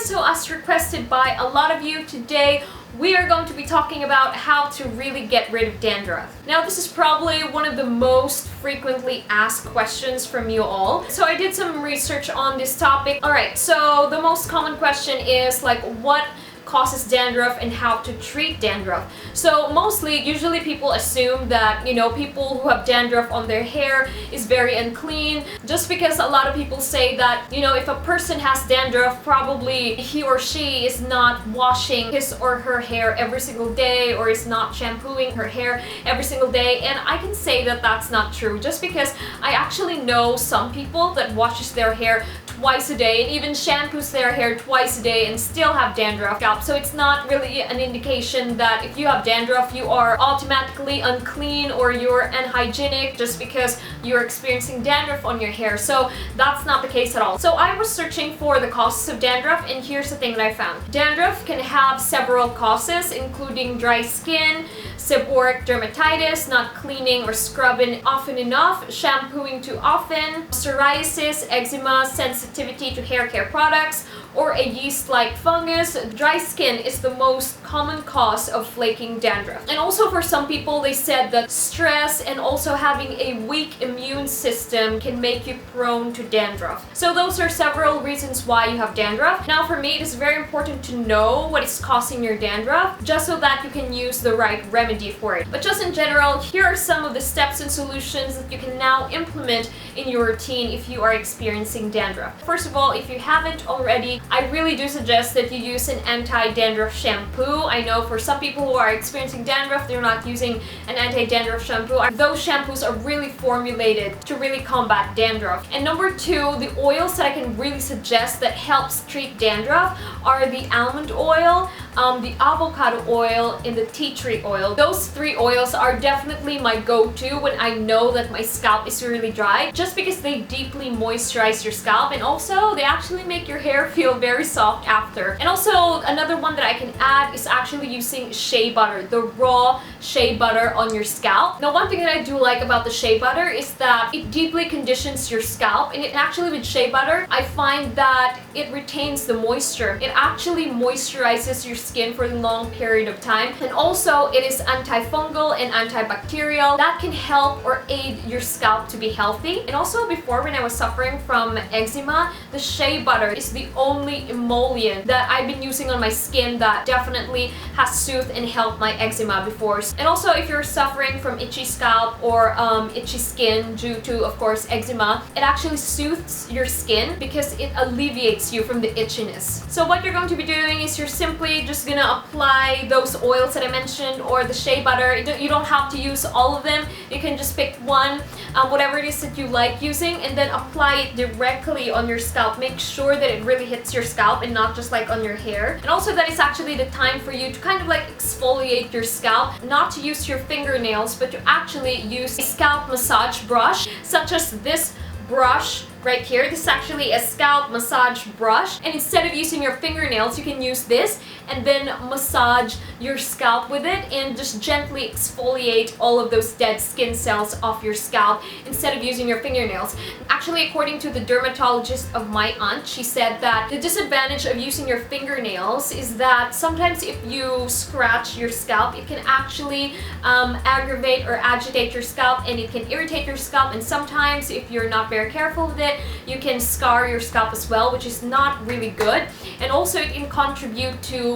so as requested by a lot of you, today we are going to be talking about how to really get rid of dandruff. Now, this is probably one of the most frequently asked questions from you all. So I did some research on this topic. Alright, so the most common question is like, what causes dandruff and how to treat dandruff. So usually people assume that, people who have dandruff on their hair is very unclean, just because a lot of people say that, if a person has dandruff, probably he or she is not washing his or her hair every single day, or is not shampooing her hair every single day. And I can say that that's not true, just because I actually know some people that washes their hair twice a day and even shampoos their hair twice a day and still have dandruff scalp. So it's not really an indication that if you have dandruff you are automatically unclean or you're unhygienic just because you're experiencing dandruff on your hair. So that's not the case at all. So I was searching for the causes of dandruff, and here's the thing that I found. Dandruff can have several causes, including dry skin, seborrheic dermatitis, not cleaning or scrubbing often enough, shampooing too often, psoriasis, eczema, sensitivity to hair care products, or a yeast-like fungus. Dry skin is the most common cause of flaking dandruff. And also for some people, they said that stress and also having a weak immune system can make you prone to dandruff. So those are several reasons why you have dandruff. Now for me, it is very important to know what is causing your dandruff, just so that you can use the right remedy for it. But just in general, here are some of the steps and solutions that you can now implement in your routine if you are experiencing dandruff. First of all, if you haven't already, I really do suggest that you use an anti-dandruff shampoo. I know for some people who are experiencing dandruff, they're not using an anti-dandruff shampoo. Those shampoos are really formulated to really combat dandruff. And number two, the oils that I can really suggest that helps treat dandruff are the almond oil, the avocado oil, and the tea tree oil. Those three oils are definitely my go-to when I know that my scalp is really dry, just because they deeply moisturize your scalp, and also they actually make your hair feel very soft after. And also another one that I can add is actually using shea butter, the raw shea butter on your scalp. Now one thing that I do like about the shea butter is that it deeply conditions your scalp, and it actually, with shea butter, I find that it retains the moisture. It actually moisturizes your skin for a long period of time, and also it is antifungal and antibacterial. That can help or aid your scalp to be healthy. And also before, when I was suffering from eczema, the shea butter is the only emollient that I've been using on my skin that definitely has soothed and helped my eczema before. And also if you're suffering from itchy scalp or itchy skin due to, of course, eczema, it actually soothes your skin because it alleviates you from the itchiness. So what you're going to be doing is you're simply just gonna apply those oils that I mentioned, or the shea butter. You don't have to use all of them. You can just pick one, whatever it is that you like using, and then apply it directly on your scalp. Make sure that it really hits your scalp and not just like on your hair. And also that is actually the time for you to kind of like exfoliate your scalp, not to use your fingernails, but to actually use a scalp massage brush, such as this brush right here. This is actually a scalp massage brush, and instead of using your fingernails, you can use this and then massage your scalp with it and just gently exfoliate all of those dead skin cells off your scalp instead of using your fingernails. Actually, according to the dermatologist of my aunt, she said that the disadvantage of using your fingernails is that sometimes if you scratch your scalp, it can actually aggravate or agitate your scalp, and it can irritate your scalp, and sometimes if you're not very careful with it, you can scar your scalp as well, which is not really good. And also it can contribute to,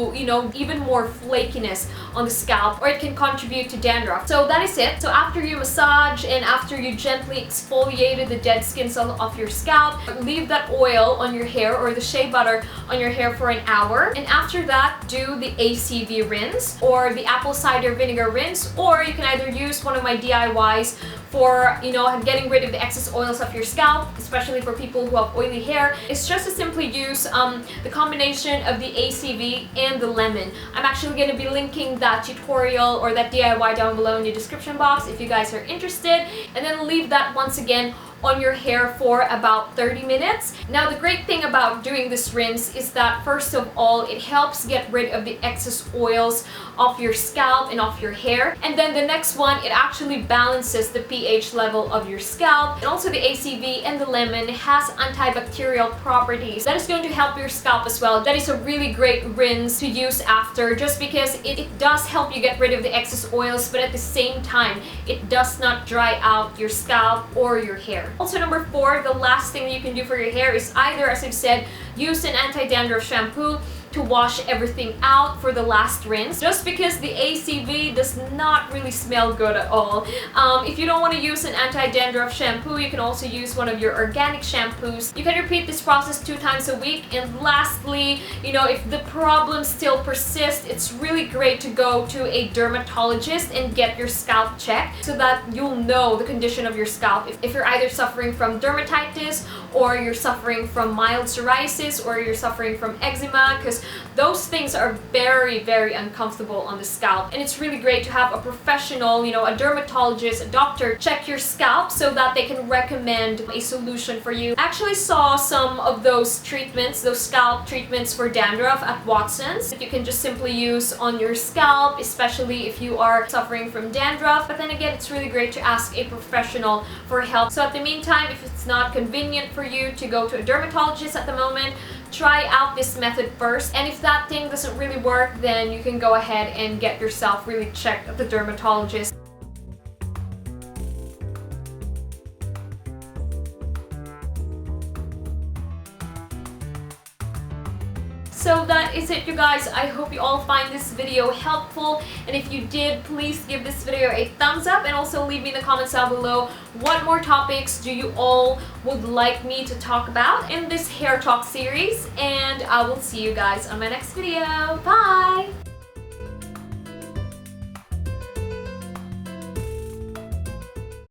even more flakiness on the scalp, or it can contribute to dandruff. So that is it. So after you massage and after you gently exfoliated the dead skin cell off your scalp, leave that oil on your hair or the shea butter on your hair for an hour. And after that, do the ACV rinse or the apple cider vinegar rinse, or you can either use one of my DIYs for, getting rid of the excess oils of your scalp, especially for people who have oily hair. It's just to simply use the combination of the ACV and the lemon. I'm actually going to be linking that tutorial or that DIY down below in the description box if you guys are interested. And then leave that once again on your hair for about 30 minutes. Now the great thing about doing this rinse is that first of all, it helps get rid of the excess oils off your scalp and off your hair. And then the next one, it actually balances the pH level of your scalp. And also the ACV and the lemon has antibacterial properties that is going to help your scalp as well. That is a really great rinse to use after, just because it does help you get rid of the excess oils, but at the same time, it does not dry out your scalp or your hair. Also number 4, the last thing you can do for your hair is either, as I've said, use an anti-dandruff shampoo to wash everything out for the last rinse, just because the ACV does not really smell good at all. If you don't want to use an anti-dandruff shampoo, you can also use one of your organic shampoos. You can repeat this process 2 times a week. And lastly, if the problem still persists, it's really great to go to a dermatologist and get your scalp checked so that you'll know the condition of your scalp. If you're either suffering from dermatitis, or you're suffering from mild psoriasis, or you're suffering from eczema, because those things are very, very uncomfortable on the scalp. And it's really great to have a professional, a dermatologist, a doctor, check your scalp so that they can recommend a solution for you. I actually saw some of those treatments, those scalp treatments for dandruff at Watson's that you can just simply use on your scalp, especially if you are suffering from dandruff. But then again, it's really great to ask a professional for help. So at the meantime, if it's not convenient for you to go to a dermatologist at the moment, try out this method first. And if that thing doesn't really work, then you can go ahead and get yourself really checked at the dermatologist. So that is it, you guys. I hope you all find this video helpful, and if you did, please give this video a thumbs up and also leave me in the comments down below what more topics do you all would like me to talk about in this hair talk series, and I will see you guys on my next video. Bye!